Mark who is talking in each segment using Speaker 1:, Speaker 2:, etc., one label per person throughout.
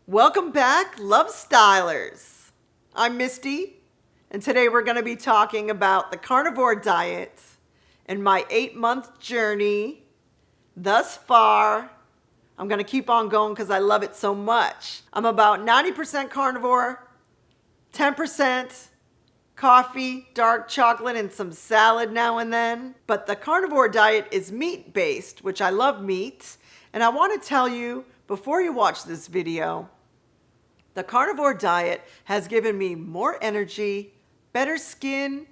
Speaker 1: Welcome back, Lovestylers. I'm Misty, and today we're going to be talking about the carnivore diet and my 8-month journey thus far. I'm going to keep on going because I love it so much. I'm about 90% carnivore, 10% coffee, dark chocolate, and some salad now and then. But the carnivore diet is meat-based, which I love meat. And I want to tell you, before you watch this video, the carnivore diet has given me more energy, better skin,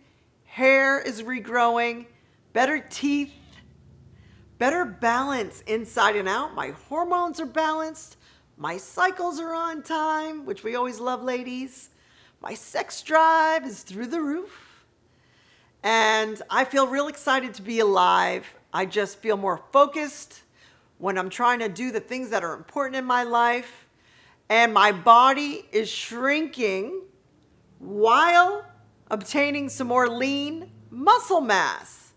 Speaker 1: hair is regrowing, better teeth, better balance inside and out. My hormones are balanced. My cycles are on time, which we always love, ladies. My sex drive is through the roof. And I feel real excited to be alive. I just feel more focused when I'm trying to do the things that are important in my life. And my body is shrinking while obtaining some more lean muscle mass.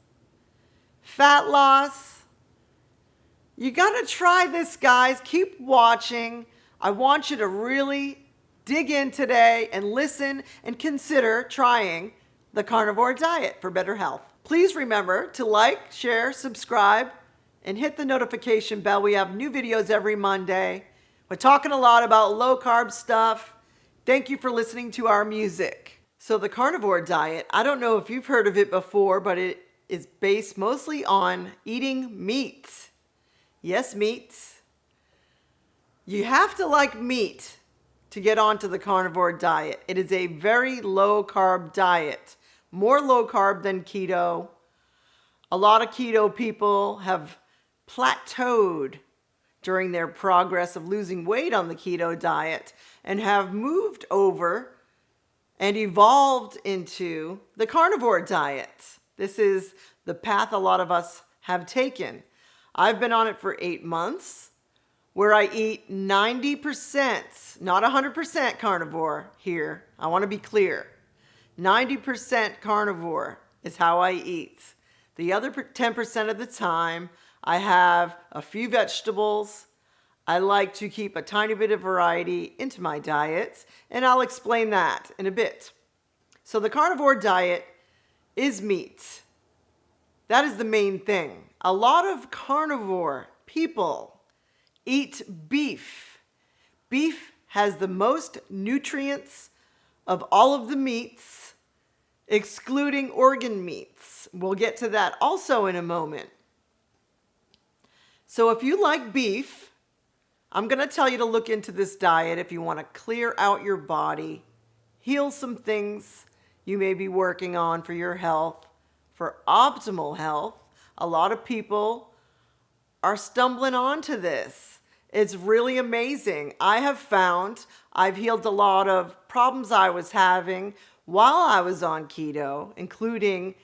Speaker 1: Fat loss. You gotta try this, guys. Keep watching. I want you to really dig in today and listen and consider trying the carnivore diet for better health. Please remember to like, share, subscribe, and hit the notification bell. We have new videos every Monday. We're talking a lot about low carb stuff. Thank you for listening to our music. So the carnivore diet, I don't know if you've heard of it before, but it is based mostly on eating meat. Yes, meat. You have to like meat to get onto the carnivore diet. It is a very low carb diet, more low carb than keto. A lot of keto people have plateaued during their progress of losing weight on the keto diet and have moved over and evolved into the carnivore diet. This is the path a lot of us have taken. I've been on it for 8 months, where I eat 90%, not 100% carnivore here. I want to be clear. 90% carnivore is how I eat. The other 10% of the time, I have a few vegetables. I like to keep a tiny bit of variety into my diet, and I'll explain that in a bit. So the carnivore diet is meat. That is the main thing. A lot of carnivore people eat beef. Beef has the most nutrients of all of the meats, excluding organ meats. We'll get to that also in a moment. So if you like beef, I'm going to tell you to look into this diet if you want to clear out your body, heal some things you may be working on for your health, for optimal health. A lot of people are stumbling onto this. It's really amazing. I have found I've healed a lot of problems I was having while I was on keto, including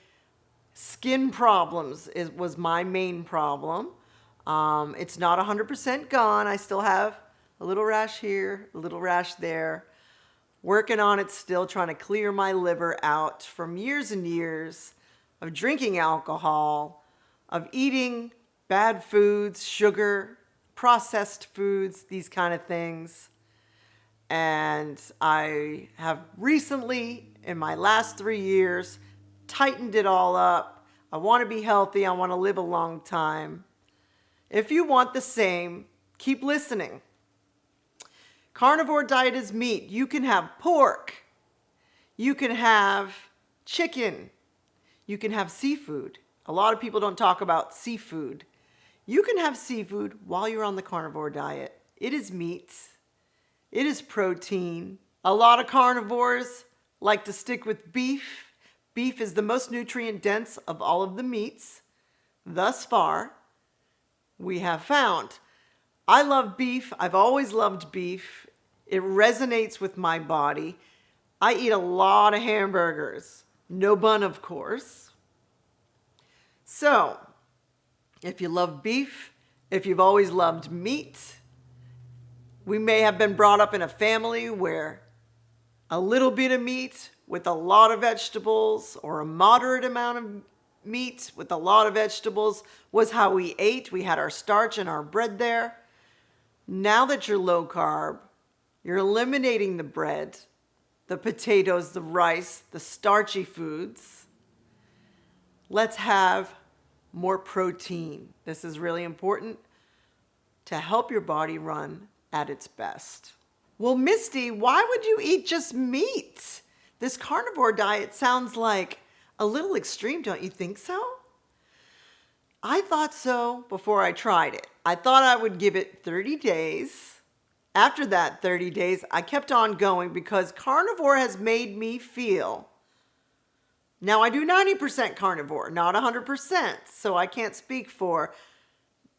Speaker 1: skin problems was my main problem. It's not 100% gone. I still have a little rash here, a little rash there. Working on it still, trying to clear my liver out from years and years of drinking alcohol, of eating bad foods, sugar, processed foods, these kind of things. And I have recently, in my last 3 years, tightened it all up. I want to be healthy. I want to live a long time. If you want the same, keep listening. Carnivore diet is meat. You can have pork. You can have chicken. You can have seafood. A lot of people don't talk about seafood. You can have seafood while you're on the carnivore diet. It is meat. It is protein. A lot of carnivores like to stick with beef. Beef is the most nutrient dense of all of the meats thus far. We have found. I love beef. I've always loved beef. It resonates with my body. I eat a lot of hamburgers. No bun, of course. So, if you love beef, if you've always loved meat, we may have been brought up in a family where a little bit of meat with a lot of vegetables, or a moderate amount of meat with a lot of vegetables was how we ate. We had our starch and our bread there. Now that you're low carb, You're eliminating the bread, the potatoes, the rice, the starchy foods. Let's have more protein. This is really important to help your body run at its best. Well, Misty, why would you eat just meat? This carnivore diet sounds like a little extreme, don't you think so? I thought so before I tried it. I thought I would give it 30 days. After that 30 days, I kept on going because carnivore has made me feel. Now, I do 90% carnivore, not 100%, so I can't speak for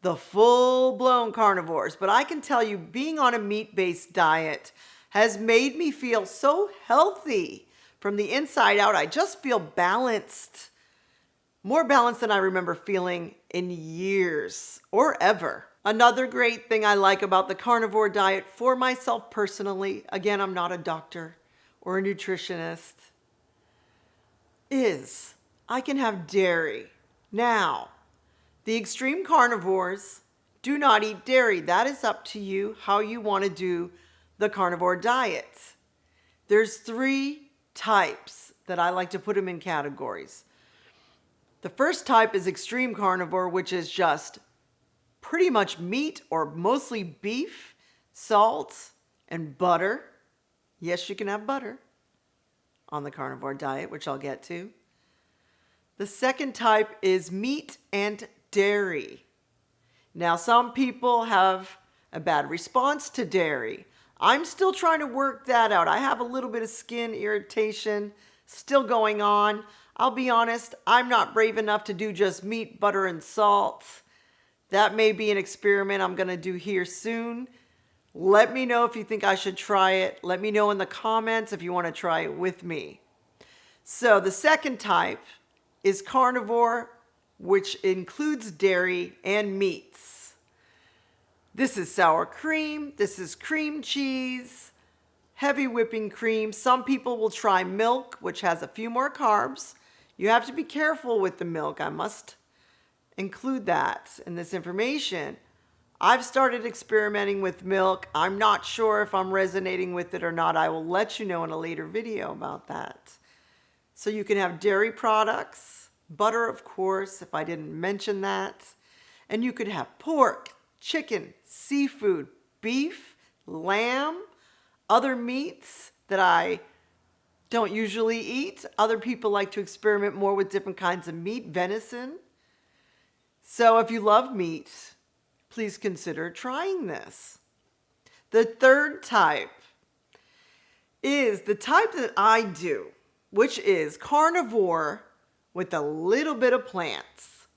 Speaker 1: the full-blown carnivores, but I can tell you being on a meat-based diet has made me feel so healthy from the inside out. I just feel balanced, more balanced than I remember feeling in years or ever. Another great thing I like about the carnivore diet for myself personally, again, I'm not a doctor or a nutritionist, is I can have dairy. Now, the extreme carnivores do not eat dairy. That is up to you how you want to do the carnivore diet. There's 3 types that I like to put them in categories. The first type is extreme carnivore, which is just pretty much meat or mostly beef, salt, and butter. Yes, you can have butter on the carnivore diet, which I'll get to. The second type is meat and dairy. Now, some people have a bad response to dairy. I'm still trying to work that out. I have a little bit of skin irritation still going on. I'll be honest, I'm not brave enough to do just meat, butter, and salt. That may be an experiment I'm going to do here soon. Let me know if you think I should try it. Let me know in the comments if you want to try it with me. So the second type is carnivore, which includes dairy and meats. This is sour cream, this is cream cheese, heavy whipping cream. Some people will try milk, which has a few more carbs. You have to be careful with the milk. I must include that in this information. I've started experimenting with milk. I'm not sure if I'm resonating with it or not. I will let you know in a later video about that. So you can have dairy products, butter, of course, if I didn't mention that. And you could have pork, chicken, seafood, beef, lamb, other meats that I don't usually eat. Other people like to experiment more with different kinds of meat, venison. So if you love meat, please consider trying this. The third type is the type that I do, which is carnivore with a little bit of plants.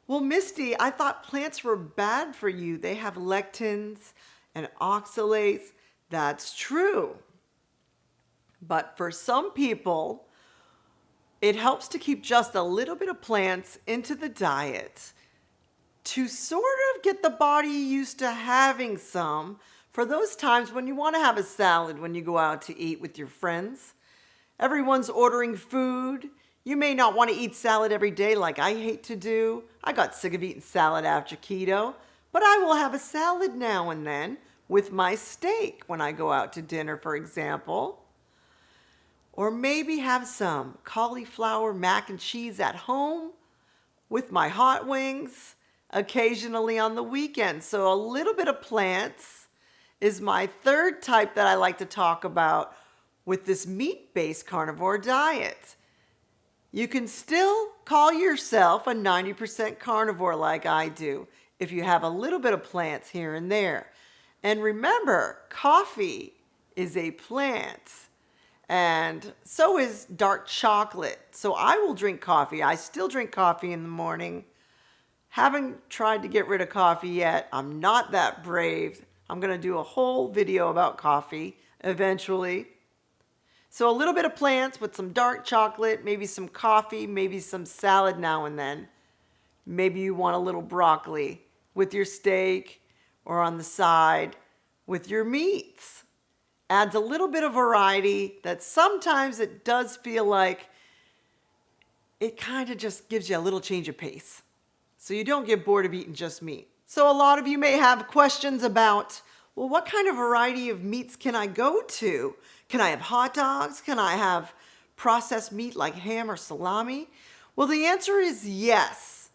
Speaker 1: Well, Misty, I thought plants were bad for you. They have lectins and oxalates. That's true. But for some people, it helps to keep just a little bit of plants into the diet to sort of get the body used to having some for those times when you want to have a salad when you go out to eat with your friends. Everyone's ordering food. You may not want to eat salad every day like I hate to do. I got sick of eating salad after keto, but I will have a salad now and then with my steak when I go out to dinner, for example. Or maybe have some cauliflower mac and cheese at home with my hot wings occasionally on the weekend. So a little bit of plants is my third type that I like to talk about with this meat-based carnivore diet. You can still call yourself a 90% carnivore like I do if you have a little bit of plants here and there. And remember, coffee is a plant. And so is dark chocolate. So I will drink coffee. I still drink coffee in the morning. Haven't tried to get rid of coffee yet. I'm not that brave. I'm going to do a whole video about coffee eventually. So a little bit of plants with some dark chocolate, maybe some coffee, maybe some salad now and then. Maybe you want a little broccoli with your steak or on the side with your meats. Adds a little bit of variety that sometimes it does feel like it kind of just gives you a little change of pace. So you don't get bored of eating just meat. So a lot of you may have questions about, well, what kind of variety of meats can I go to? Can I have hot dogs? Can I have processed meat like ham or salami? Well, the answer is yes.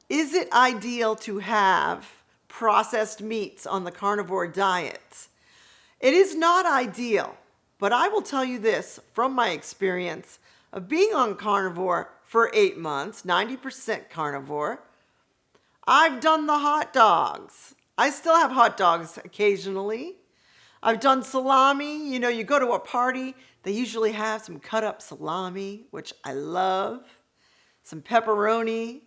Speaker 1: Is it ideal to have processed meats on the carnivore diet? It is not ideal, but I will tell you this from my experience of being on carnivore for 8 months, 90% carnivore. I've done the hot dogs. I still have hot dogs occasionally. I've done salami. You know, you go to a party, they usually have some cut up salami, which I love, some pepperoni,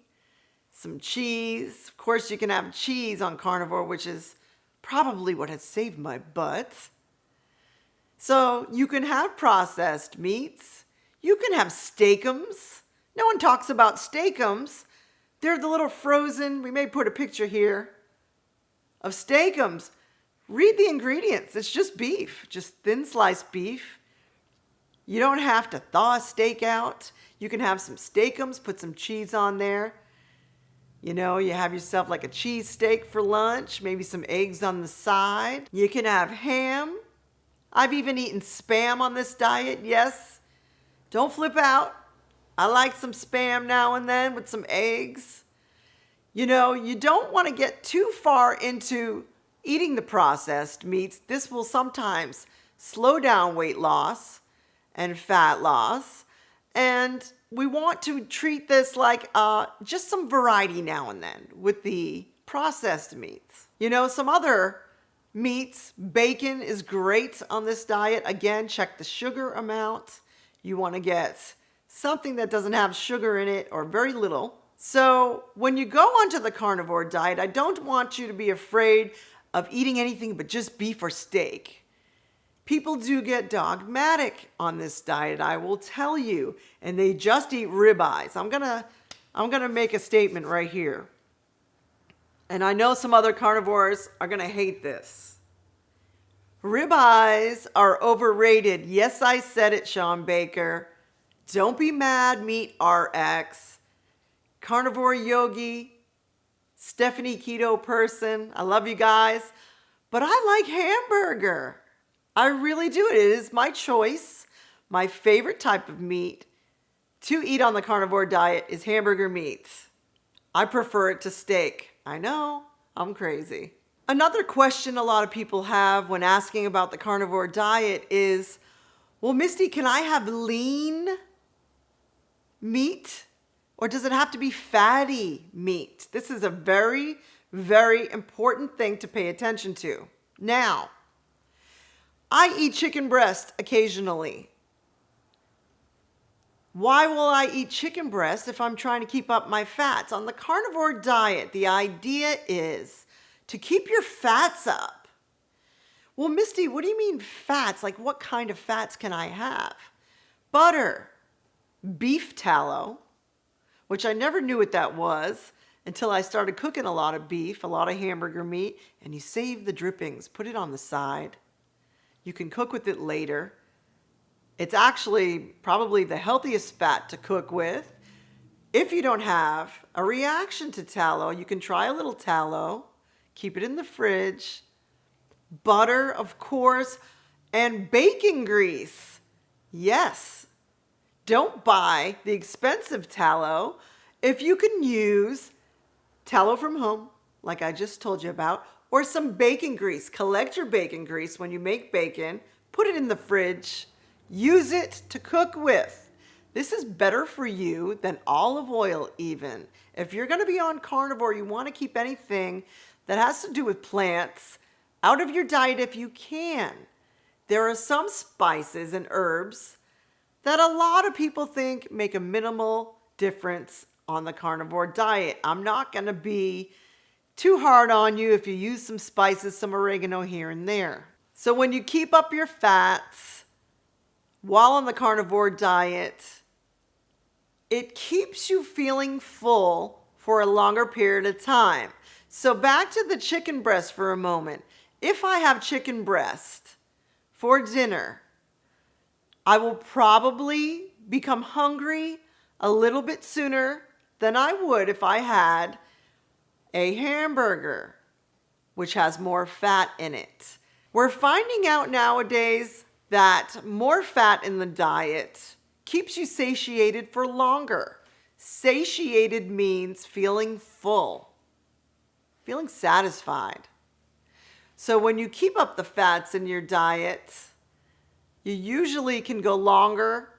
Speaker 1: some cheese. Of course, you can have cheese on carnivore, which is probably what has saved my butt. So you can have processed meats. You can have steakums. No one talks about steakums. They're the little frozen, we may put a picture here of steakums. Read the ingredients. It's just beef, just thin sliced beef. You don't have to thaw a steak out. You can have some steakums, put some cheese on there. You know, you have yourself like a cheese steak for lunch, maybe some eggs on the side. You can have ham. I've even eaten Spam on this diet, yes. Don't flip out. I like some Spam now and then with some eggs. You know, you don't want to get too far into eating the processed meats. This will sometimes slow down weight loss and fat loss. And we want to treat this like just some variety now and then with the processed meats. You know, some other meats, bacon is great on this diet. Again, check the sugar amount. You want to get something that doesn't have sugar in it or very little. So when you go onto the carnivore diet, I don't want you to be afraid of eating anything but just beef or steak. People do get dogmatic on this diet, I will tell you, and they just eat ribeyes. I'm gonna make a statement right here. And I know some other carnivores are gonna hate this. Ribeyes are overrated. Yes, I said it, Sean Baker. Don't be mad, Meat RX. Carnivore Yogi, Stephanie Keto Person. I love you guys. But I like hamburger. I really do. It is my choice. My favorite type of meat to eat on the carnivore diet is hamburger meats. I prefer it to steak. I know, I'm crazy. Another question a lot of people have when asking about the carnivore diet is, well, Misty, can I have lean meat? Or does it have to be fatty meat? This is a very, very important thing to pay attention to. Now, I eat chicken breast occasionally. Why will I eat chicken breast if I'm trying to keep up my fats? On the carnivore diet, the idea is to keep your fats up. Well, Misty, what do you mean fats? Like what kind of fats can I have? Butter, beef tallow, which I never knew what that was until I started cooking a lot of beef, a lot of hamburger meat, and you save the drippings, put it on the side. You can cook with it later. It's actually probably the healthiest fat to cook with. If you don't have a reaction to tallow, you can try a little tallow, keep it in the fridge. Butter, of course, and bacon grease. Yes. Don't buy the expensive tallow. If you can use tallow from home, like I just told you about, or some bacon grease. Collect your bacon grease when you make bacon, put it in the fridge, use it to cook with. This is better for you than olive oil even. If you're going to be on carnivore, you want to keep anything that has to do with plants out of your diet if you can. There are some spices and herbs that a lot of people think make a minimal difference on the carnivore diet. I'm not going to be too hard on you if you use some spices, some oregano here and there. So when you keep up your fats while on the carnivore diet, it keeps you feeling full for a longer period of time. So back to the chicken breast for a moment. If I have chicken breast for dinner, I will probably become hungry a little bit sooner than I would if I had a hamburger which has more fat in it. We're finding out nowadays that more fat in the diet keeps you satiated for longer. Satiated means feeling full, feeling satisfied. So when you keep up the fats in your diet, you usually can go longer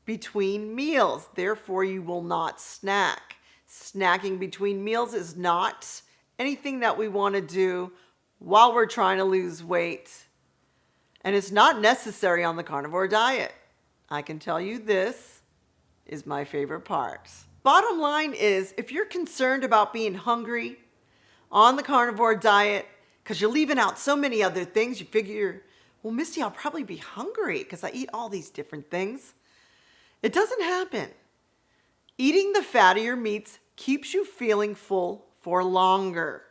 Speaker 1: between meals. Therefore, you will not snack. Snacking between meals is not anything that we want to do while we're trying to lose weight. And it's not necessary on the carnivore diet. I can tell you this is my favorite part. Bottom line is, if you're concerned about being hungry on the carnivore diet, because you're leaving out so many other things, you figure, well, Misty, I'll probably be hungry because I eat all these different things. It doesn't happen. Eating the fattier meats keeps you feeling full for longer.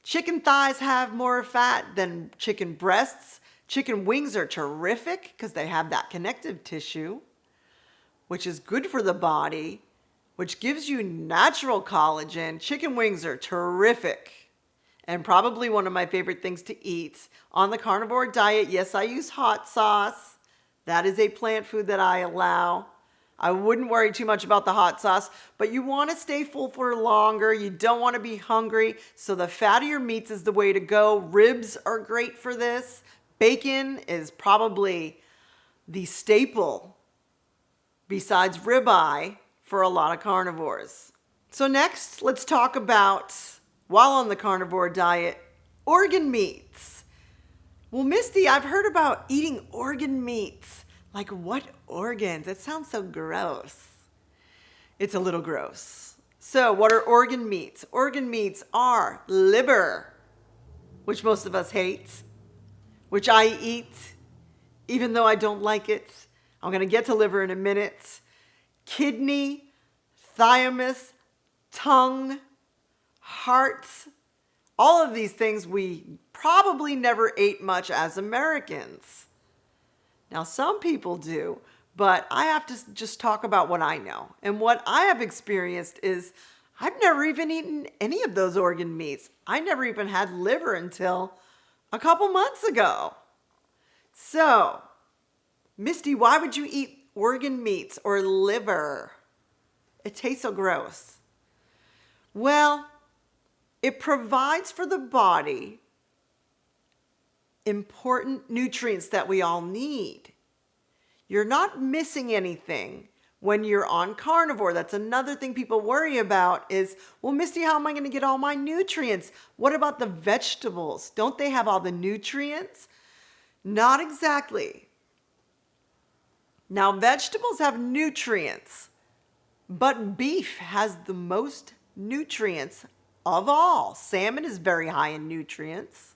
Speaker 1: Chicken thighs have more fat than chicken breasts. Chicken wings are terrific because they have that connective tissue, which is good for the body, which gives you natural collagen. Chicken wings are terrific and probably one of my favorite things to eat on the carnivore diet. Yes, I use hot sauce. That is a plant food that I allow. I wouldn't worry too much about the hot sauce, but you want to stay full for longer. You don't want to be hungry. So the fattier meats is the way to go. Ribs are great for this. Bacon is probably the staple besides ribeye for a lot of carnivores. So next, let's talk about, while on the carnivore diet, organ meats. Well, Misty, I've heard about eating organ meats. Like what organs? It sounds so gross. It's a little gross. So what are organ meats? Organ meats are liver, which most of us hate, which I eat, even though I don't like it. I'm going to get to liver in a minute. Kidney, thymus, tongue, heart, all of these things we probably never ate much as Americans. Now, some people do, but I have to just talk about what I know. And what I have experienced is I've never even eaten any of those organ meats. I never even had liver until a couple months ago. So, Misty, why would you eat organ meats or liver? It tastes so gross. Well, it provides for the body important nutrients that we all need. You're not missing anything when you're on carnivore. That's another thing people worry about is, well, Misty, how am I going to get all my nutrients? What about the vegetables? Don't they have all the nutrients? Not exactly. Now, vegetables have nutrients, but beef has the most nutrients of all. Salmon is very high in nutrients.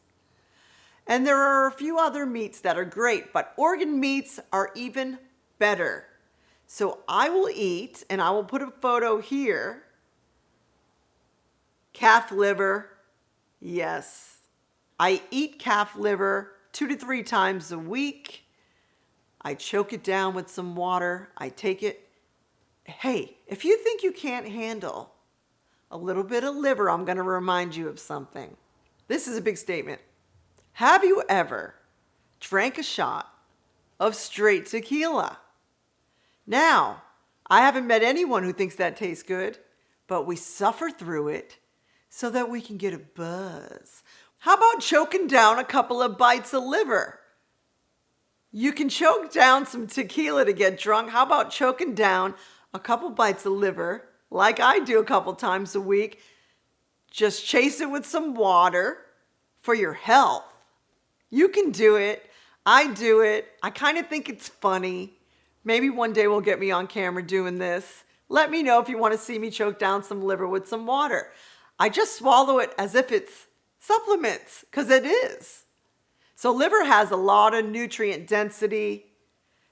Speaker 1: And there are a few other meats that are great, but organ meats are even better. So I will eat, and I will put a photo here, calf liver. Yes, I eat calf liver 2 to 3 times a week. I choke it down with some water. I take it. Hey, if you think you can't handle a little bit of liver, I'm going to remind you of something. This is a big statement. Have you ever drank a shot of straight tequila? Now, I haven't met anyone who thinks that tastes good, but we suffer through it so that we can get a buzz. How about choking down a couple of bites of liver? You can choke down some tequila to get drunk. How about choking down a couple bites of liver, like I do a couple times a week? Just chase it with some water for your health. You can do it. I do it. I kind of think it's funny. Maybe one day we'll get me on camera doing this. Let me know if you want to see me choke down some liver with some water. I just swallow it as if it's supplements, because it is. So liver has a lot of nutrient density.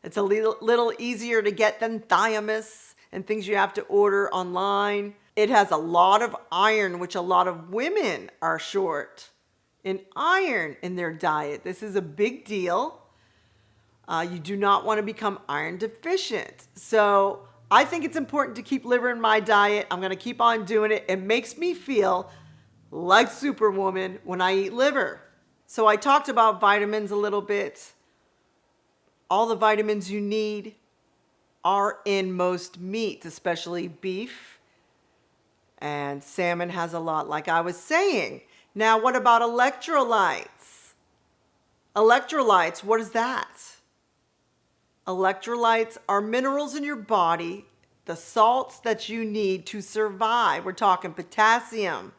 Speaker 1: It's a little easier to get than thymus and things you have to order online. It has a lot of iron, which a lot of women are short in iron in their diet. This is a big deal. You do not want to become iron deficient. So I think it's important to keep liver in my diet. I'm going to keep on doing it. It makes me feel like Superwoman when I eat liver. So I talked about vitamins a little bit. All the vitamins you need are in most meats, especially beef, and salmon has a lot, like I was saying. Now, what about electrolytes? Electrolytes, what is that? Electrolytes are minerals in your body, the salts that you need to survive. We're talking potassium,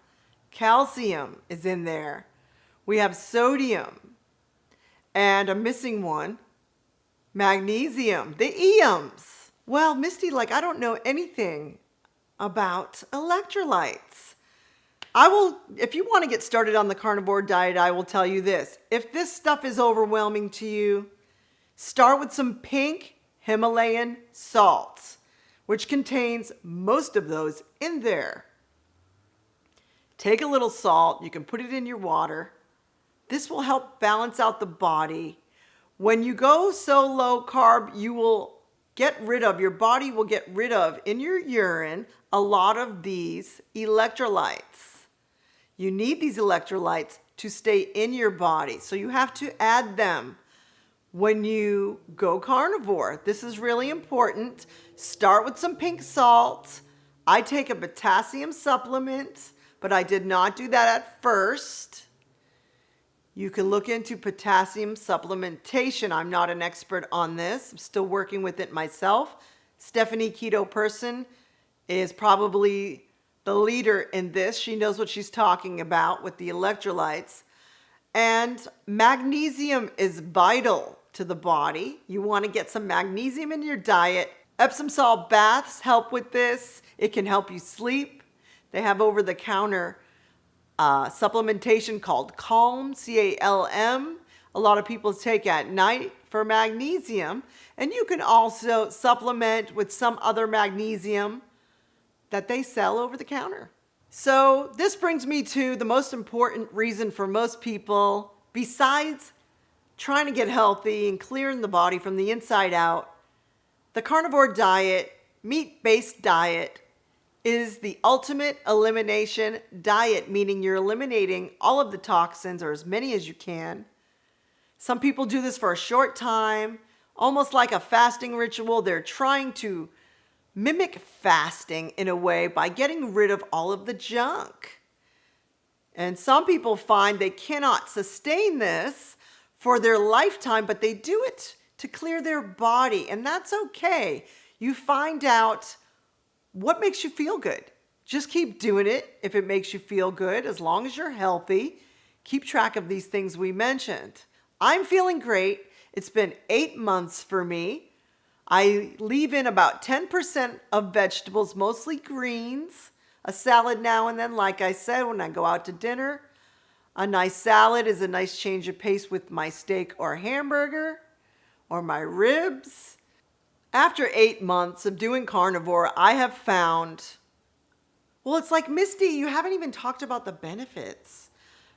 Speaker 1: calcium is in there. We have sodium, and I'm missing one, magnesium, the EMs. Well, Misty, I don't know anything about electrolytes. If you want to get started on the carnivore diet, I will tell you this. If this stuff is overwhelming to you, start with some pink Himalayan salt, which contains most of those in there. Take a little salt, you can put it in your water. This will help balance out the body. When you go so low carb, your body will get rid of in your urine a lot of these electrolytes. You need these electrolytes to stay in your body, so you have to add them when you go carnivore. This is really important. Start with some pink salt. I take a potassium supplement, but I did not do that at first. You can look into potassium supplementation. I'm not an expert on this. I'm still working with it myself. Stephanie Keto Person is probably the leader in this. She knows what she's talking about with the electrolytes. And magnesium is vital to the body. You want to get some magnesium in your diet. Epsom salt baths help with this. It can help you sleep. They have over-the-counter supplementation called Calm, CALM. A lot of people take at night for magnesium. And you can also supplement with some other magnesium that they sell over the counter. So this brings me to the most important reason for most people, besides trying to get healthy and clearing the body from the inside out. The carnivore diet, meat-based diet, is the ultimate elimination diet, meaning you're eliminating all of the toxins, or as many as you can. Some people do this for a short time, almost like a fasting ritual. They're trying to mimic fasting in a way by getting rid of all of the junk. And some people find they cannot sustain this for their lifetime, but they do it to clear their body, and that's okay. You find out what makes you feel good. Just keep doing it if it makes you feel good, as long as you're healthy. Keep track of these things we mentioned. I'm feeling great. It's been 8 months for me. I leave in about 10% of vegetables, mostly greens, a salad now and then, like I said, when I go out to dinner. A nice salad is a nice change of pace with my steak or hamburger or my ribs. After 8 months of doing carnivore, I have found, it's like, Misty, you haven't even talked about the benefits.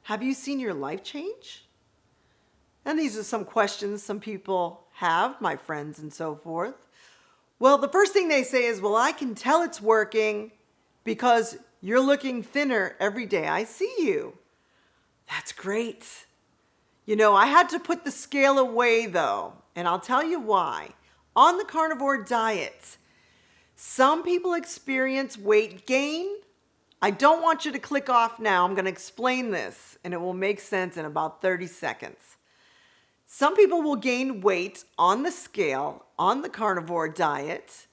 Speaker 1: Have you seen your life change? And these are some questions some people have, my friends and so forth. Well, the first thing they say is, I can tell it's working because you're looking thinner every day I see you. That's great. I had to put the scale away though, and I'll tell you why. On the carnivore diet, some people experience weight gain. I don't want you to click off now. I'm going to explain this, and it will make sense in about 30 seconds. Some people will gain weight on the scale on the carnivore diet,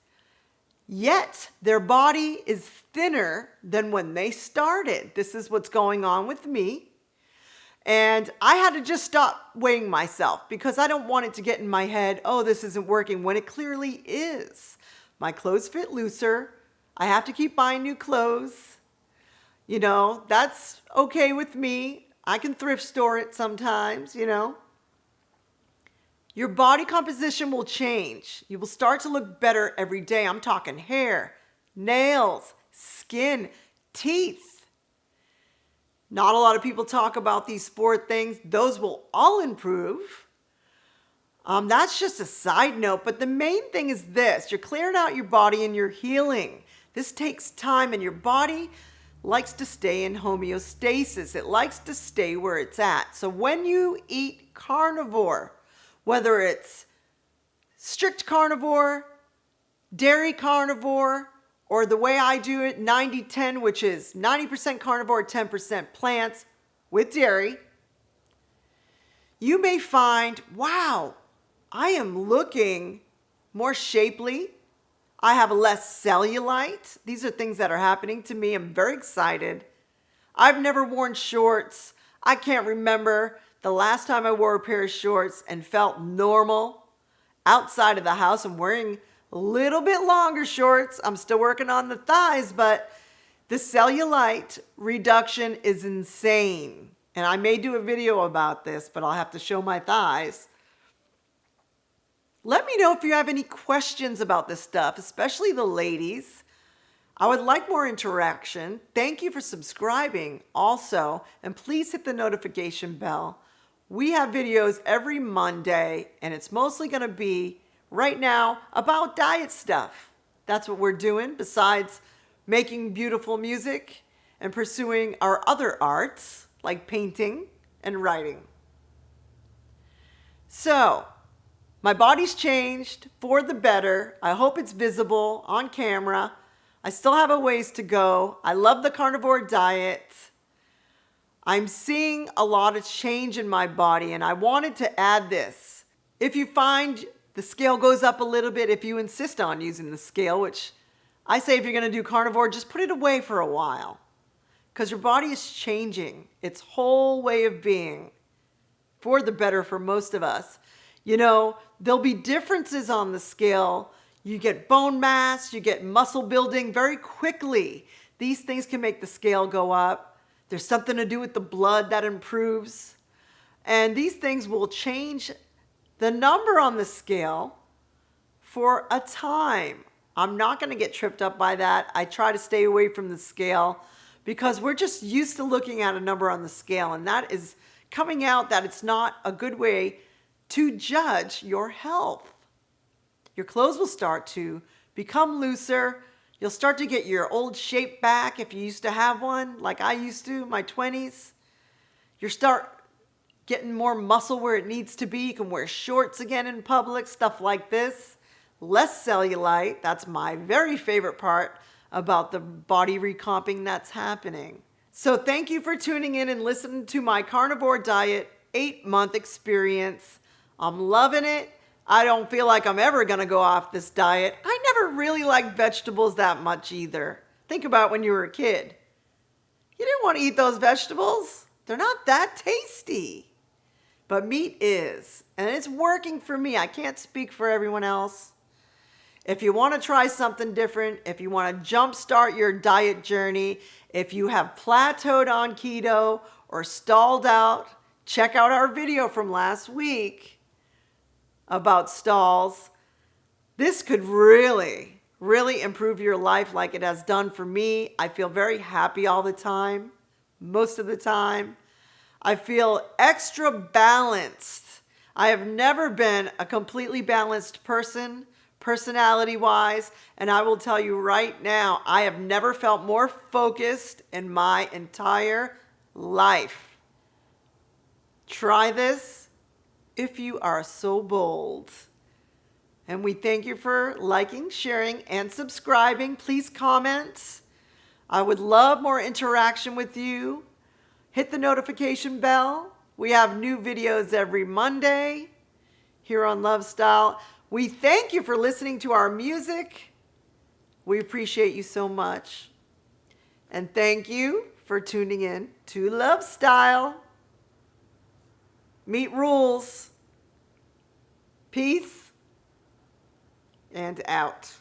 Speaker 1: yet their body is thinner than when they started. This is what's going on with me. And I had to just stop weighing myself because I don't want it to get in my head, this isn't working, when it clearly is. My clothes fit looser. I have to keep buying new clothes. That's okay with me. I can thrift store it sometimes, Your body composition will change. You will start to look better every day. I'm talking hair, nails, skin, teeth. Not a lot of people talk about these 4 things. Those will all improve. That's just a side note, but the main thing is this. You're clearing out your body and you're healing. This takes time, and your body likes to stay in homeostasis. It likes to stay where it's at. So when you eat carnivore, whether it's strict carnivore, dairy carnivore, or the way I do it, 90-10, which is 90% carnivore, 10% plants with dairy, you may find, wow, I am looking more shapely. I have less cellulite. These are things that are happening to me. I'm very excited. I've never worn shorts. I can't remember the last time I wore a pair of shorts and felt normal outside of the house. I'm wearing a little bit longer shorts. I'm still working on the thighs, but the cellulite reduction is insane. And I may do a video about this, but I'll have to show my thighs. Let me know if you have any questions about this stuff, especially the ladies. I would like more interaction. Thank you for subscribing also, and please hit the notification bell. We have videos every Monday, and it's mostly going to be right now about diet stuff. That's what we're doing besides making beautiful music and pursuing our other arts like painting and writing. So, my body's changed for the better. I hope it's visible on camera. I still have a ways to go. I love the carnivore diet. I'm seeing a lot of change in my body, and I wanted to add this. If you find the scale goes up a little bit, if you insist on using the scale, which I say if you're going to do carnivore, just put it away for a while, because your body is changing its whole way of being for the better for most of us. You know, there'll be differences on the scale. You get bone mass, you get muscle building very quickly. These things can make the scale go up. There's something to do with the blood that improves. And these things will change the number on the scale for a time. I'm not going to get tripped up by that. I try to stay away from the scale because we're just used to looking at a number on the scale, and that is coming out that it's not a good way to judge your health. Your clothes will start to become looser. You'll start to get your old shape back if you used to have one, like I used to in my 20s. You'll start getting more muscle where it needs to be. You can wear shorts again in public, stuff like this. Less cellulite. That's my very favorite part about the body recomping that's happening. So thank you for tuning in and listening to my carnivore diet 8-month experience. I'm loving it. I don't feel like I'm ever going to go off this diet. I never really liked vegetables that much either. Think about when you were a kid. You didn't want to eat those vegetables. They're not that tasty. But meat is, and it's working for me. I can't speak for everyone else. If you want to try something different, if you want to jumpstart your diet journey, if you have plateaued on keto or stalled out, check out our video from last week about stalls. This could really, really improve your life like it has done for me. I feel very happy all the time, most of the time. I feel extra balanced. I have never been a completely balanced person, personality-wise, and I will tell you right now, I have never felt more focused in my entire life. Try this if you are so bold. And we thank you for liking, sharing, and subscribing. Please comment. I would love more interaction with you. Hit the notification bell. We have new videos every Monday here on Lovestyle. We thank you for listening to our music. We appreciate you so much. And thank you for tuning in to Lovestyle. Meat rules. Peace and out.